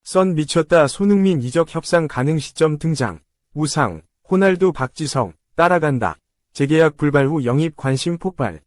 선 미쳤다 손흥민 이적 협상 가능 시점 등장. 우상, 호날두 박지성, 따라간다. 재계약 불발 후 영입 관심 폭발.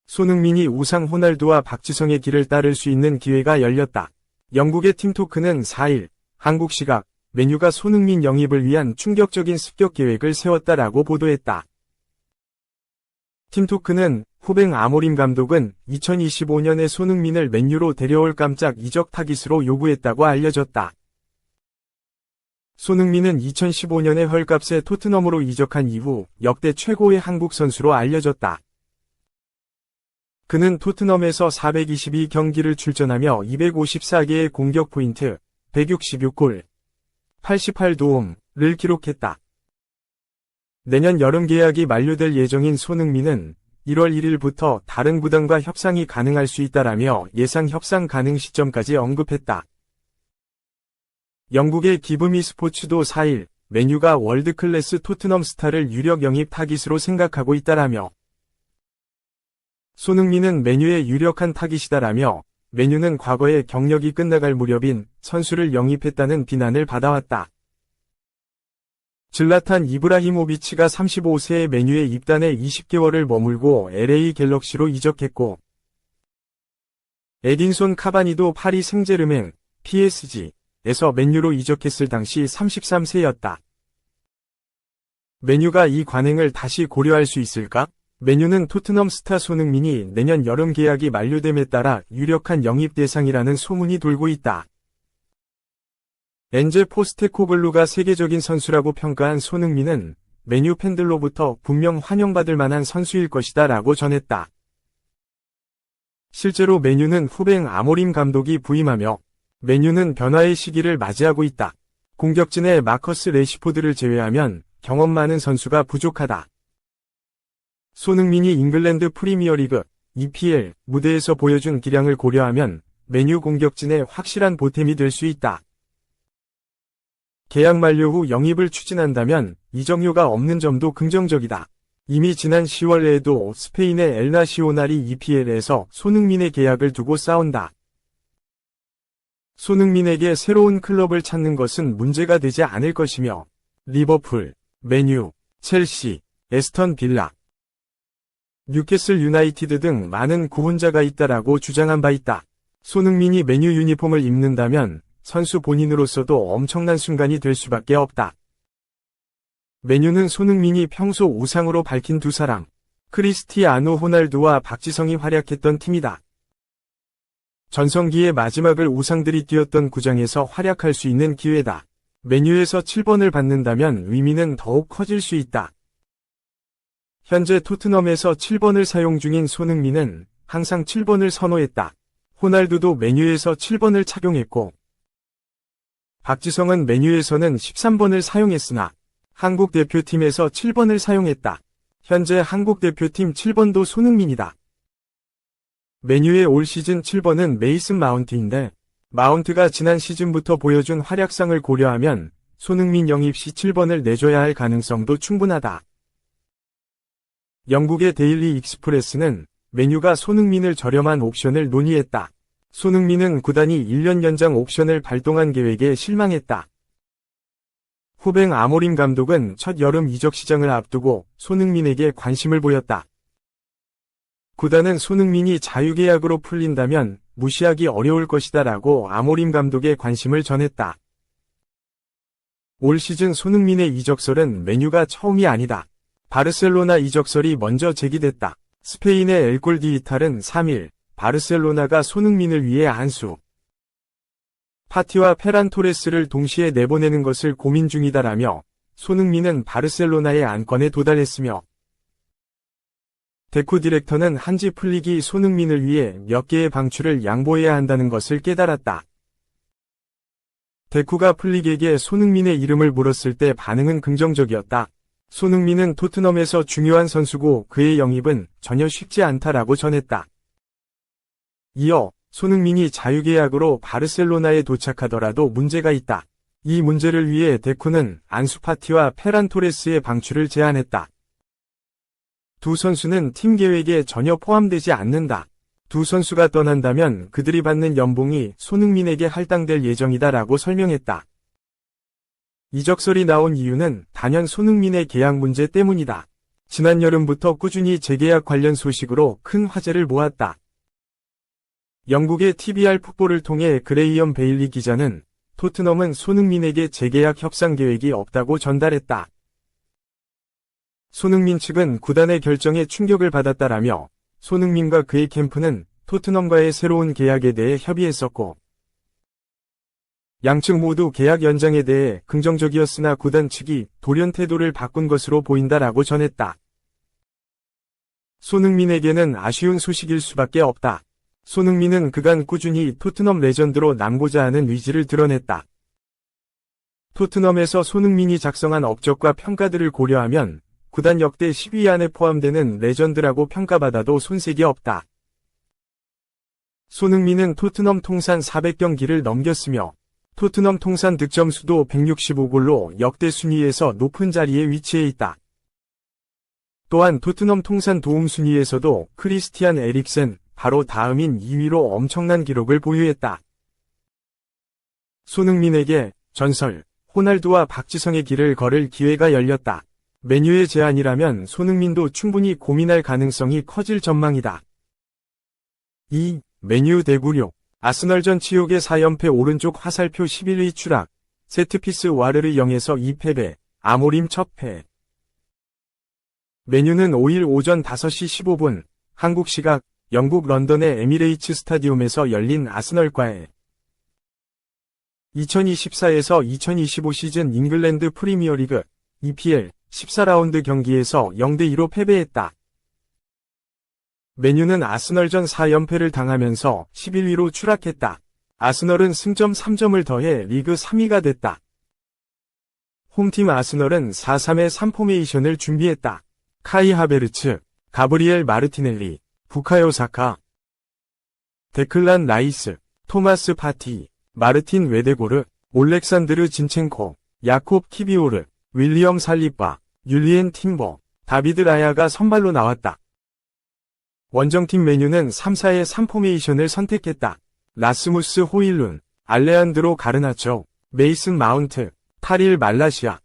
손흥민이 우상 호날두와 박지성의 길을 따를 수 있는 기회가 열렸다. 영국의 팀토크는 4일, 한국 시각, 맨유가 손흥민 영입을 위한 충격적인 습격 계획을 세웠다라고 보도했다. 팀토크는 후뱅 아모림 감독은 2025년에 손흥민을 맨유로 데려올 깜짝 이적 타깃으로 요구했다고 알려졌다. 손흥민은 2015년에 헐값에 토트넘으로 이적한 이후 역대 최고의 한국 선수로 알려졌다. 그는 토트넘에서 422경기를 출전하며 254개의 공격 포인트, 166골, 88도움을 기록했다. 내년 여름 계약이 만료될 예정인 손흥민은 1월 1일부터 다른 구단과 협상이 가능할 수 있다라며 예상 협상 가능 시점까지 언급했다. 영국의 기브미 스포츠도 4일, 맨유가 월드클래스 토트넘 스타를 유력 영입 타깃으로 생각하고 있다라며 손흥민은 맨유의 유력한 타깃이다라며 맨유는 과거에 경력이 끝나갈 무렵인 선수를 영입했다는 비난을 받아왔다. 질라탄 이브라히모비치가 35세의 맨유에 입단해 20개월을 머물고 LA 갤럭시로 이적했고 에딘손 카바니도 파리 생제르맹, PSG에서 맨유로 이적했을 당시 33세였다. 맨유가 이 관행을 다시 고려할 수 있을까? 맨유는 토트넘 스타 손흥민이 내년 여름 계약이 만료됨에 따라 유력한 영입 대상이라는 소문이 돌고 있다. 엔제 포스테코글루가 세계적인 선수라고 평가한 손흥민은 맨유 팬들로부터 분명 환영받을 만한 선수일 것이다 라고 전했다. 실제로 맨유는 후뱅 아모림 감독이 부임하며 맨유는 변화의 시기를 맞이하고 있다. 공격진의 마커스 레시포드를 제외하면 경험 많은 선수가 부족하다. 손흥민이 잉글랜드 프리미어리그, EPL 무대에서 보여준 기량을 고려하면 맨유 공격진의 확실한 보탬이 될 수 있다. 계약 만료 후 영입을 추진한다면 이적료가 없는 점도 긍정적이다. 이미 지난 10월에도 스페인의 엘나시오날이 EPL에서 손흥민의 계약을 두고 싸운다. 손흥민에게 새로운 클럽을 찾는 것은 문제가 되지 않을 것이며 리버풀, 맨유, 첼시, 에스턴 빌라, 뉴캐슬 유나이티드 등 많은 구혼자가 있다라고 주장한 바 있다. 손흥민이 맨유 유니폼을 입는다면 선수 본인으로서도 엄청난 순간이 될 수밖에 없다. 맨유는 손흥민이 평소 우상으로 밝힌 두 사람, 크리스티아노 호날두와 박지성이 활약했던 팀이다. 전성기의 마지막을 우상들이 뛰었던 구장에서 활약할 수 있는 기회다. 맨유에서 7번을 받는다면 의미는 더욱 커질 수 있다. 현재 토트넘에서 7번을 사용 중인 손흥민은 항상 7번을 선호했다. 호날두도 맨유에서 7번을 착용했고 박지성은 맨유에서는 13번을 사용했으나 한국 대표팀에서 7번을 사용했다. 현재 한국 대표팀 7번도 손흥민이다. 맨유의 올 시즌 7번은 메이슨 마운트인데 마운트가 지난 시즌부터 보여준 활약상을 고려하면 손흥민 영입 시 7번을 내줘야 할 가능성도 충분하다. 영국의 데일리 익스프레스는 맨유가 손흥민을 저렴한 옵션을 논의했다. 손흥민은 구단이 1년 연장 옵션을 발동한 계획에 실망했다. 후뱅 아모림 감독은 첫 여름 이적 시장을 앞두고 손흥민에게 관심을 보였다. 구단은 손흥민이 자유계약으로 풀린다면 무시하기 어려울 것이다 라고 아모림 감독에 관심을 전했다. 올 시즌 손흥민의 이적설은 맨유가 처음이 아니다. 바르셀로나 이적설이 먼저 제기됐다. 스페인의 엘골 디지탈은 3일 바르셀로나가 손흥민을 위해 안수 파티와 페란 토레스를 동시에 내보내는 것을 고민 중이다라며 손흥민은 바르셀로나의 안건에 도달했으며 데쿠 디렉터는 한지 플릭이 손흥민을 위해 몇 개의 방출을 양보해야 한다는 것을 깨달았다. 데쿠가 플릭에게 손흥민의 이름을 물었을 때 반응은 긍정적이었다. 손흥민은 토트넘에서 중요한 선수고 그의 영입은 전혀 쉽지 않다라고 전했다. 이어 손흥민이 자유계약으로 바르셀로나에 도착하더라도 문제가 있다. 이 문제를 위해 데쿠는 안수 파티와 페란 토레스의 방출을 제안했다. 두 선수는 팀 계획에 전혀 포함되지 않는다. 두 선수가 떠난다면 그들이 받는 연봉이 손흥민에게 할당될 예정이다라고 설명했다. 이적설이 나온 이유는 단연 손흥민의 계약 문제 때문이다. 지난 여름부터 꾸준히 재계약 관련 소식으로 큰 화제를 모았다. 영국의 TVR 풋볼을 통해 그레이엄 베일리 기자는 토트넘은 손흥민에게 재계약 협상 계획이 없다고 전달했다. 손흥민 측은 구단의 결정에 충격을 받았다라며 손흥민과 그의 캠프는 토트넘과의 새로운 계약에 대해 협의했었고 양측 모두 계약 연장에 대해 긍정적이었으나 구단 측이 돌연 태도를 바꾼 것으로 보인다라고 전했다. 손흥민에게는 아쉬운 소식일 수밖에 없다. 손흥민은 그간 꾸준히 토트넘 레전드로 남고자 하는 의지를 드러냈다. 토트넘에서 손흥민이 작성한 업적과 평가들을 고려하면 구단 역대 10위 안에 포함되는 레전드라고 평가받아도 손색이 없다. 손흥민은 토트넘 통산 400경기를 넘겼으며 토트넘 통산 득점 수도 165골로 역대 순위에서 높은 자리에 위치해 있다. 또한 토트넘 통산 도움 순위에서도 크리스티안 에릭센 바로 다음인 2위로 엄청난 기록을 보유했다. 손흥민에게 전설 호날두와 박지성의 길을 걸을 기회가 열렸다. 메뉴의 제안이라면 손흥민도 충분히 고민할 가능성이 커질 전망이다. 2. 메뉴 대구력 아스널전 치욕의 4연패 오른쪽 화살표 11위 추락 세트피스 와르르 0에서 2패배 아모림 첫 패 메뉴는 5일 오전 5시 15분 한국 시각 영국 런던의 에미레이츠 스타디움에서 열린 아스널과의 2024에서 2025 시즌 잉글랜드 프리미어리그 EPL 14라운드 경기에서 0대2로 패배했다. 메뉴는 아스널전 4연패를 당하면서 11위로 추락했다. 아스널은 승점 3점을 더해 리그 3위가 됐다. 홈팀 아스널은 4-3-3 포메이션을 준비했다. 카이 하베르츠, 가브리엘 마르티넬리, 부카요 사카, 데클란 라이스, 토마스 파티, 마르틴 웨데고르, 올렉산드르 진첸코, 야콥 키비오르, 윌리엄 살리바, 율리엔 팀버, 다비드 라야가 선발로 나왔다. 원정팀 메뉴는 3-4-3 포메이션을 선택했다. 라스무스 호일룬, 알레한드로 가르나초, 메이슨 마운트, 타릴 말라시아,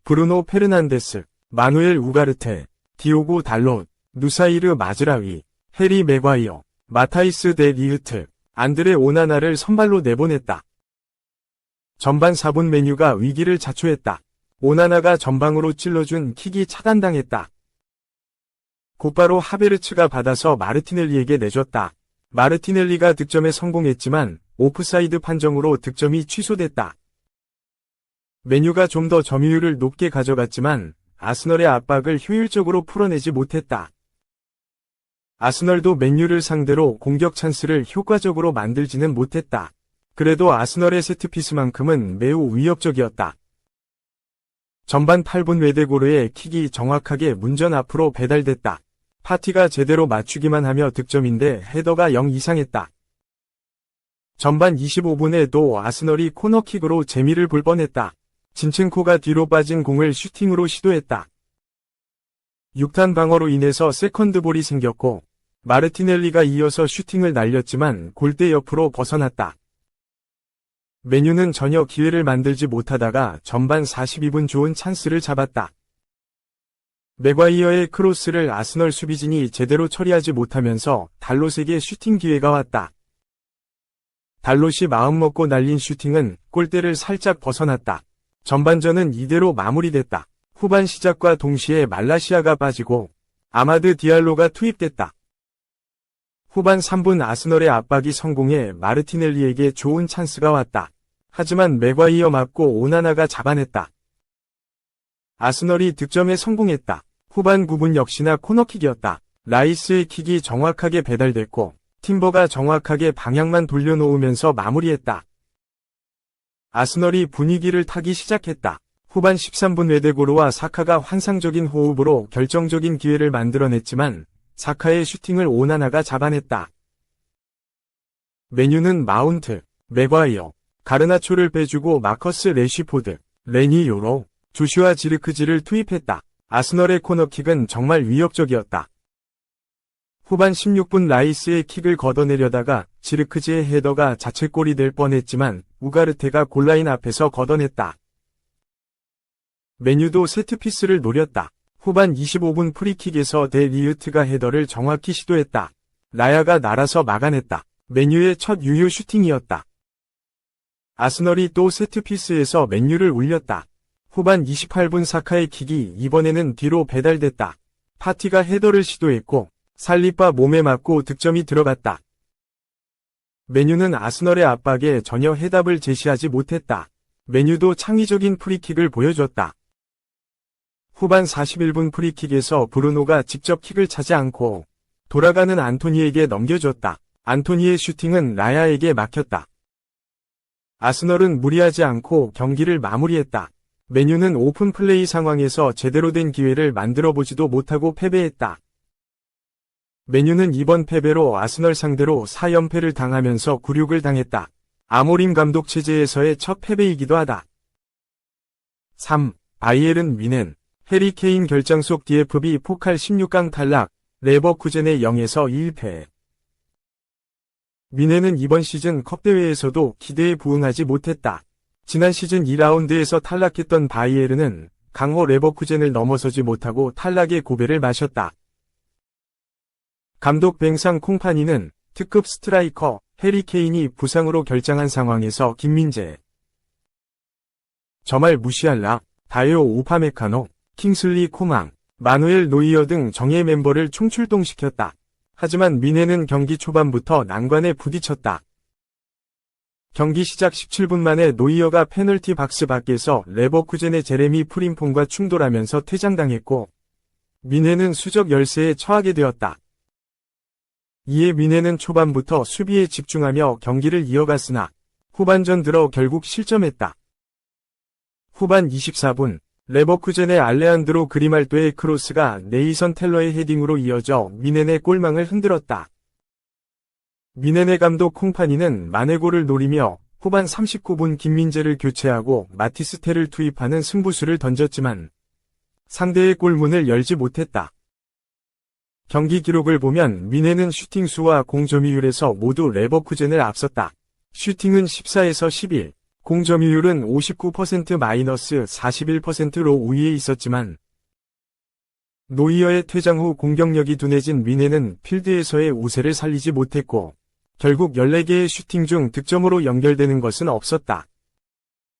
브루노 페르난데스, 마누엘 우가르테, 디오고 달롯, 누사이르 마즈라위, 해리 맥과이어, 마타이스 데 리흐트, 안드레 오나나를 선발로 내보냈다. 전반 4분 메뉴가 위기를 자초했다. 오나나가 전방으로 찔러준 킥이 차단당했다. 곧바로 하베르츠가 받아서 마르티넬리에게 내줬다. 마르티넬리가 득점에 성공했지만 오프사이드 판정으로 득점이 취소됐다. 메뉴가 좀 더 점유율을 높게 가져갔지만 아스널의 압박을 효율적으로 풀어내지 못했다. 아스널도 맨유를 상대로 공격 찬스를 효과적으로 만들지는 못했다. 그래도 아스널의 세트피스만큼은 매우 위협적이었다. 전반 8분 웨데고르의 킥이 정확하게 문전 앞으로 배달됐다. 파티가 제대로 맞추기만 하며 득점인데 헤더가 0 이상했다. 전반 25분에도 아스널이 코너킥으로 재미를 볼 뻔했다. 진첸코가 뒤로 빠진 공을 슈팅으로 시도했다. 6탄 방어로 인해서 세컨드볼이 생겼고 마르티넬리가 이어서 슈팅을 날렸지만 골대 옆으로 벗어났다. 메뉴는 전혀 기회를 만들지 못하다가 전반 42분 좋은 찬스를 잡았다. 맥과이어의 크로스를 아스널 수비진이 제대로 처리하지 못하면서 달롯에게 슈팅 기회가 왔다. 달롯이 마음먹고 날린 슈팅은 골대를 살짝 벗어났다. 전반전은 이대로 마무리됐다. 후반 시작과 동시에 말라시아가 빠지고 아마드 디알로가 투입됐다. 후반 3분 아스널의 압박이 성공해 마르티넬리에게 좋은 찬스가 왔다. 하지만 맥과이어 맞고 오나나가 잡아냈다. 아스널이 득점에 성공했다. 후반 9분 역시나 코너킥이었다. 라이스의 킥이 정확하게 배달됐고 팀버가 정확하게 방향만 돌려놓으면서 마무리했다. 아스널이 분위기를 타기 시작했다. 후반 13분 웨데고르와 사카가 환상적인 호흡으로 결정적인 기회를 만들어냈지만 사카의 슈팅을 오나나가 잡아냈다. 메뉴는 마운트, 맥과이어, 가르나초를 빼주고 마커스 레쉬포드, 레니 요로, 조슈아 지르크지를 투입했다. 아스널의 코너킥은 정말 위협적이었다. 후반 16분 라이스의 킥을 걷어내려다가 지르크즈의 헤더가 자책골이 될 뻔했지만 우가르테가 골라인 앞에서 걷어냈다. 맨유도 세트피스를 노렸다. 후반 25분 프리킥에서 데 리유트가 헤더를 정확히 시도했다. 라야가 날아서 막아냈다. 맨유의 첫 유효 슈팅이었다. 아스널이 또 세트피스에서 맨유를 울렸다. 후반 28분 사카의 킥이 이번에는 뒤로 배달됐다. 파티가 헤더를 시도했고 살리바 몸에 맞고 득점이 들어갔다. 맨유는 아스널의 압박에 전혀 해답을 제시하지 못했다. 맨유도 창의적인 프리킥을 보여줬다. 후반 41분 프리킥에서 브루노가 직접 킥을 차지 않고 돌아가는 안토니에게 넘겨줬다. 안토니의 슈팅은 라야에게 막혔다. 아스널은 무리하지 않고 경기를 마무리했다. 맨유는 오픈 플레이 상황에서 제대로 된 기회를 만들어보지도 못하고 패배했다. 맨유는 이번 패배로 아스널 상대로 4연패를 당하면서 굴욕을 당했다. 아모림 감독 체제에서의 첫 패배이기도 하다. 3. 바이에른 뮌헨 해리 케인 결장 속 DFB 포칼 16강 탈락, 레버쿠젠의 0에서 1패. 뮌헨은 이번 시즌 컵대회에서도 기대에 부응하지 못했다. 지난 시즌 2라운드에서 탈락했던 바이에른은 강호 레버쿠젠을 넘어서지 못하고 탈락의 고배를 마셨다. 감독 뱅상 콩파니는 특급 스트라이커 해리 케인이 부상으로 결장한 상황에서 김민재, 저말 무시할라, 다요 우파메카노, 킹슬리 코망, 마누엘 노이어 등 정예 멤버를 총출동시켰다. 하지만 뮌헨은 경기 초반부터 난관에 부딪혔다. 경기 시작 17분 만에 노이어가 페널티 박스 밖에서 레버쿠젠의 제레미 프림폰과 충돌하면서 퇴장당했고 뮌헨은 수적 열세에 처하게 되었다. 이에 뮌헨은 초반부터 수비에 집중하며 경기를 이어갔으나 후반전 들어 결국 실점했다. 후반 24분 레버쿠젠의 알레한드로 그리말도의 크로스가 네이선 텔러의 헤딩으로 이어져 뮌헨의 골망을 흔들었다. 뮌헨의 감독 콩파니는 마네고를 노리며 후반 39분 김민재를 교체하고 마티스테를 투입하는 승부수를 던졌지만 상대의 골문을 열지 못했다. 경기 기록을 보면 뮌헨은 슈팅 수와 공점이율에서 모두 레버쿠젠을 앞섰다. 슈팅은 14에서 11, 공점이율은 59%-41%로 우위에 있었지만 노이어의 퇴장 후 공격력이 둔해진 뮌헨은 필드에서의 우세를 살리지 못했고 결국 14개의 슈팅 중 득점으로 연결되는 것은 없었다.